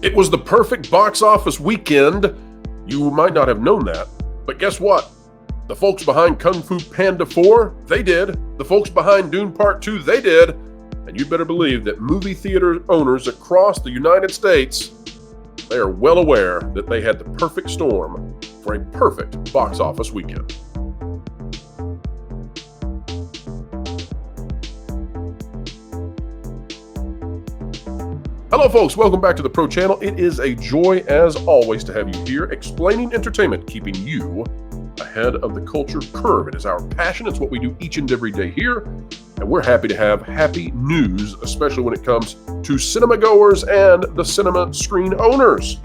It was the perfect box office weekend. You might not have known that, but guess what? The folks behind Kung Fu Panda 4, they did. The folks behind Dune Part 2, they did. And you better believe that movie theater owners across the United States, they are well aware that they had the perfect storm for a perfect box office weekend. Hello folks, welcome back to the Pro Channel. It is a joy as always to have you here, explaining entertainment, keeping you ahead of the culture curve. It is our passion, it's what we do each and every day here, and we're happy to have happy news, especially when it comes to cinema goers and the cinema screen owners.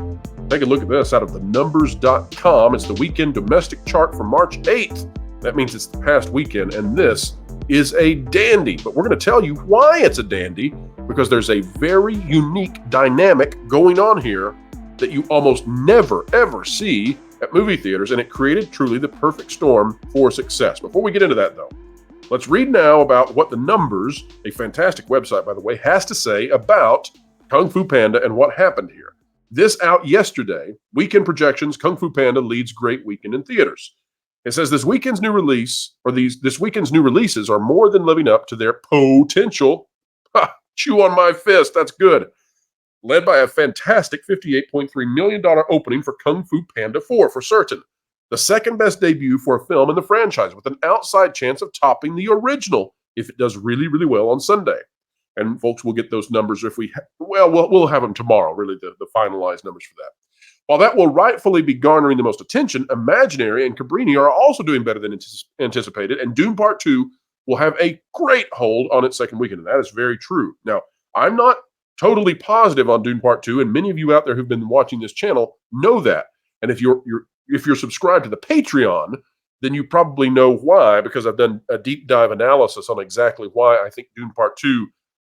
Take a look at this out of thenumbers.com. It's the weekend domestic chart for March 8th. That means it's the past weekend, and this is a dandy. But we're going to tell you why it's a dandy, because there's a very unique dynamic going on here that you almost never, ever see at movie theaters, and it created truly the perfect storm for success. Before we get into that, though, let's read now about what the Numbers, a fantastic website, by the way, has to say about Kung Fu Panda and what happened here. This out yesterday, weekend projections, Kung Fu Panda leads great weekend in theaters. It says this weekend's new releases are more than living up to their potential. Ha, chew on my fist, that's good. Led by a fantastic $58.3 million opening for Kung Fu Panda 4, for certain. The second best debut for a film in the franchise, with an outside chance of topping the original if it does really, really well on Sunday. And folks, we'll get those numbers if we'll have them tomorrow, really, the finalized numbers for that. While that will rightfully be garnering the most attention, Imaginary and Cabrini are also doing better than anticipated, and Dune Part 2 will have a great hold on its second weekend, and that is very true. Now, I'm not totally positive on Dune Part 2, and many of you out there who've been watching this channel know that. And if you're subscribed to the Patreon, then you probably know why, because I've done a deep dive analysis on exactly why I think Dune Part 2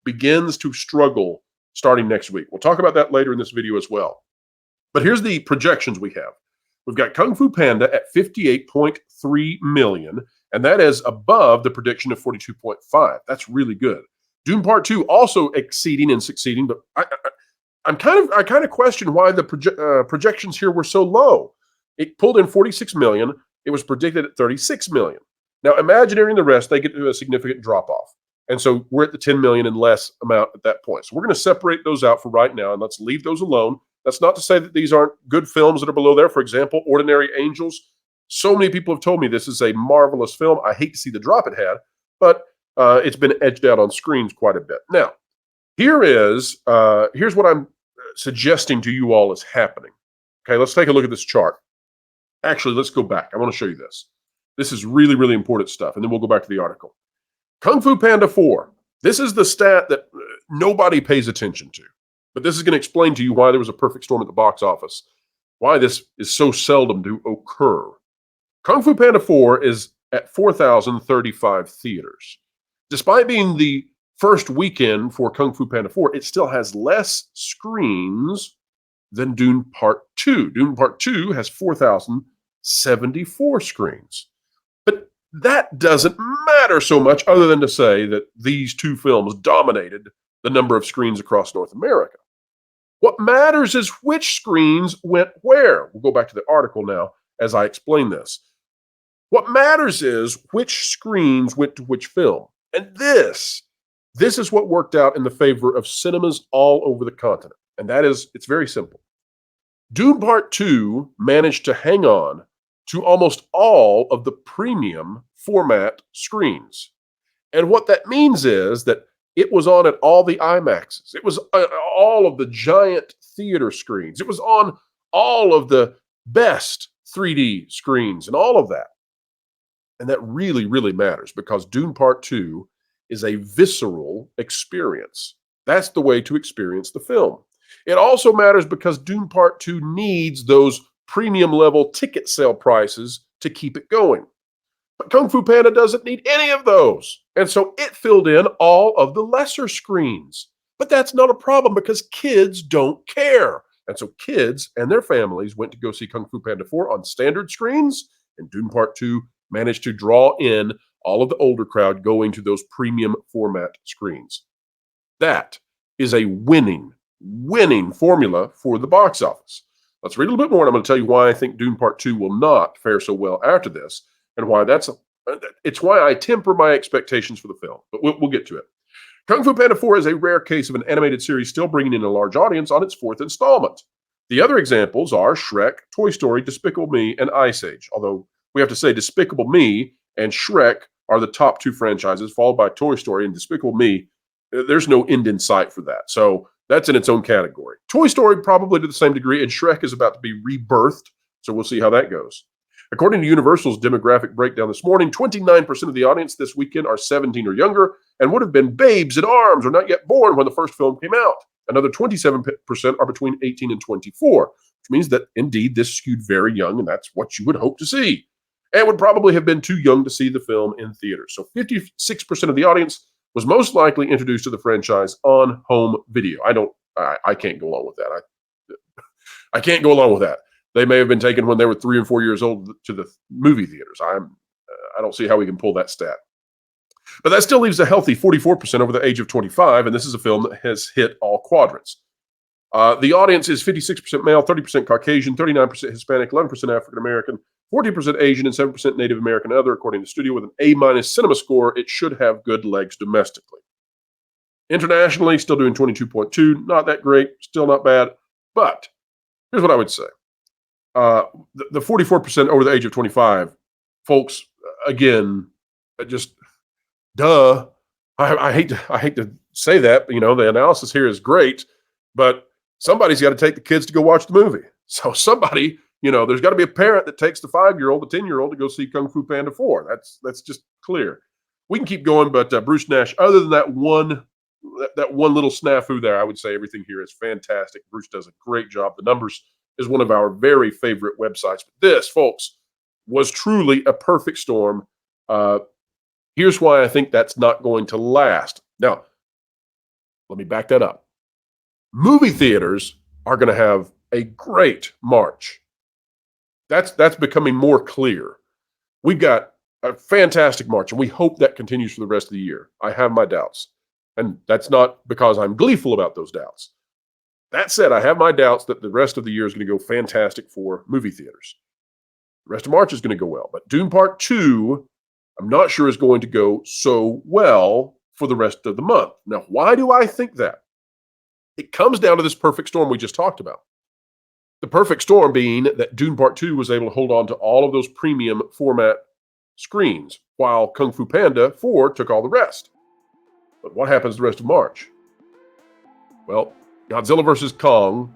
begins to struggle starting next week. We'll talk about that later in this video as well. But here's the projections we have. We've got Kung Fu Panda at 58.3 million, and that is above the prediction of 42.5. That's really good. Dune Part 2 also exceeding and succeeding, but I kind of question why the projections here were so low. It pulled in 46 million. It was predicted at 36 million. Now, Imaginary and the rest, they get to a significant drop-off. And so we're at the 10 million and less amount at that point. So we're going to separate those out for right now, and let's leave those alone. That's not to say that these aren't good films that are below there. For example, Ordinary Angels. So many people have told me this is a marvelous film. I hate to see the drop it had, but it's been edged out on screens quite a bit. Now, here's what I'm suggesting to you all is happening. Okay, let's take a look at this chart. Actually, let's go back. I want to show you this. This is really, really important stuff, and then we'll go back to the article. Kung Fu Panda 4. This is the stat that nobody pays attention to. But this is going to explain to you why there was a perfect storm at the box office, why this is so seldom to occur. Kung Fu Panda 4 is at 4,035 theaters. Despite being the first weekend for Kung Fu Panda 4, it still has less screens than Dune Part 2. Dune Part 2 has 4,074 screens. But that doesn't matter so much, other than to say that these two films dominated the number of screens across North America. What matters is which screens went where. We'll go back to the article now as I explain this. What matters is which screens went to which film. And this is what worked out in the favor of cinemas all over the continent. And that is, it's very simple. Dune Part 2 managed to hang on to almost all of the premium format screens. And what that means is that it was on at all the IMAXs. It was all of the giant theater screens. It was on all of the best 3D screens and all of that. And that really, really matters, because Dune Part 2 is a visceral experience. That's the way to experience the film. It also matters because Dune Part 2 needs those premium level ticket sale prices to keep it going. But Kung Fu Panda doesn't need any of those. And so it filled in all of the lesser screens. But that's not a problem, because kids don't care. And so kids and their families went to go see Kung Fu Panda 4 on standard screens, and Dune Part 2 managed to draw in all of the older crowd going to those premium format screens. That is a winning winning formula for the box office. Let's read a little bit more, and I'm going to tell you why I think Dune Part 2 will not fare so well after this, and why it's why I temper my expectations for the film. But we'll get to it. Kung Fu Panda 4 is a rare case of an animated series still bringing in a large audience on its fourth installment. The other examples are Shrek, Toy Story, Despicable Me, and Ice Age. Although we have to say Despicable Me and Shrek are the top two franchises, followed by Toy Story and Despicable Me. There's no end in sight for that. So that's in its own category. Toy Story probably to the same degree, and Shrek is about to be rebirthed. So we'll see how that goes. According to Universal's demographic breakdown this morning, 29% of the audience this weekend are 17 or younger and would have been babes in arms or not yet born when the first film came out. Another 27% are between 18 and 24, which means that indeed this skewed very young, and that's what you would hope to see. And would probably have been too young to see the film in theaters. So 56% of the audience was most likely introduced to the franchise on home video. I can't go along with that. I can't go along with that. They may have been taken when they were 3 and 4 years old to the movie theaters. I don't see how we can pull that stat. But that still leaves a healthy 44% over the age of 25, and this is a film that has hit all quadrants. The audience is 56% male, 30% Caucasian, 39% Hispanic, 11% African American, 14% Asian, and 7% Native American and other, according to the studio. With an A- cinema score, it should have good legs domestically. Internationally, still doing 22.2, not that great, still not bad. But here's what I would say. The 44% over the age of 25, folks, again, just duh. I hate to say that, the analysis here is great, but somebody's got to take the kids to go watch the movie. So somebody, there's got to be a parent that takes the 5-year-old, the 10-year-old to go see Kung Fu Panda 4. That's just clear. We can keep going, but Bruce Nash, other than that one little snafu there, I would say everything here is fantastic. Bruce does a great job. The Numbers is one of our very favorite websites. But this, folks, was truly a perfect storm. Here's why I think that's not going to last. Now, let me back that up. Movie theaters are going to have a great March. That's becoming more clear. We've got a fantastic March, and we hope that continues for the rest of the year. I have my doubts, and that's not because I'm gleeful about those doubts. That said, I have my doubts that the rest of the year is going to go fantastic for movie theaters. The rest of March is going to go well, but Dune Part 2, I'm not sure is going to go so well for the rest of the month. Now, why do I think that? It comes down to this perfect storm we just talked about. The perfect storm being that Dune Part 2 was able to hold on to all of those premium format screens, while Kung Fu Panda 4 took all the rest. But what happens the rest of March? Well, Godzilla vs. Kong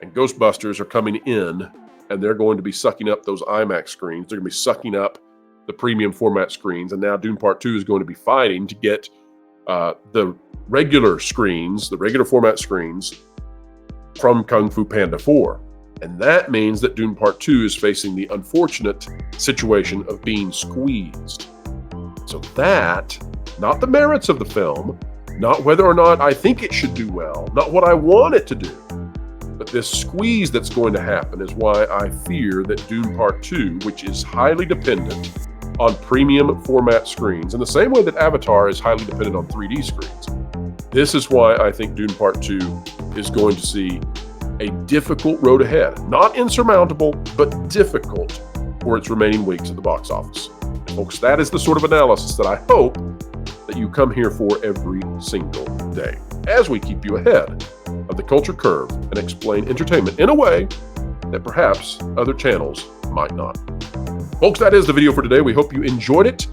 and Ghostbusters are coming in, and they're going to be sucking up those IMAX screens. They're going to be sucking up the premium format screens, and now Dune Part 2 is going to be fighting to get the regular screens, the regular format screens from Kung Fu Panda 4. And that means that Dune Part 2 is facing the unfortunate situation of being squeezed. So that, not the merits of the film, not whether or not I think it should do well, not what I want it to do, but this squeeze that's going to happen is why I fear that Dune Part 2, which is highly dependent on premium format screens, in the same way that Avatar is highly dependent on 3D screens, this is why I think Dune Part 2 is going to see a difficult road ahead. Not insurmountable, but difficult for its remaining weeks at the box office. And folks, that is the sort of analysis that I hope that you come here for every single day, as we keep you ahead of the culture curve and explain entertainment in a way that perhaps other channels might not. Folks, that is the video for today. We hope you enjoyed it.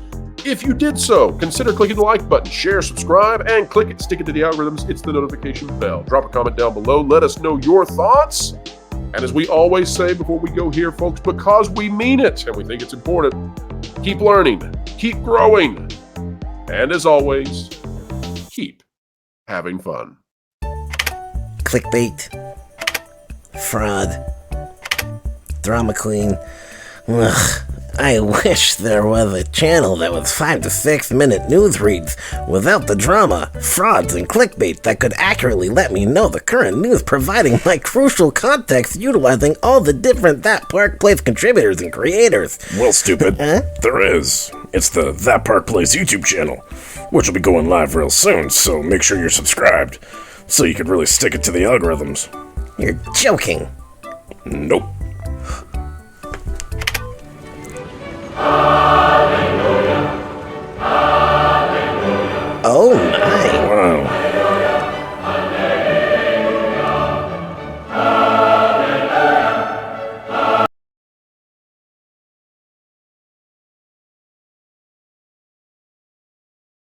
If you did so, consider clicking the like button, share, subscribe, and click it. Stick it to the algorithms. It's the notification bell. Drop a comment down below. Let us know your thoughts. And as we always say before we go here, folks, because we mean it and we think it's important, keep learning, keep growing, and as always, keep having fun. Clickbait, fraud, drama queen. Ugh, I wish there was a channel that was 5 to 6 minute news reads without the drama, frauds, and clickbait that could accurately let me know the current news, providing my crucial context utilizing all the different That Park Place contributors and creators. Well, stupid, there is. It's the That Park Place YouTube channel, which will be going live real soon, so make sure you're subscribed. so you could really stick it to the algorithms. You're joking. Nope.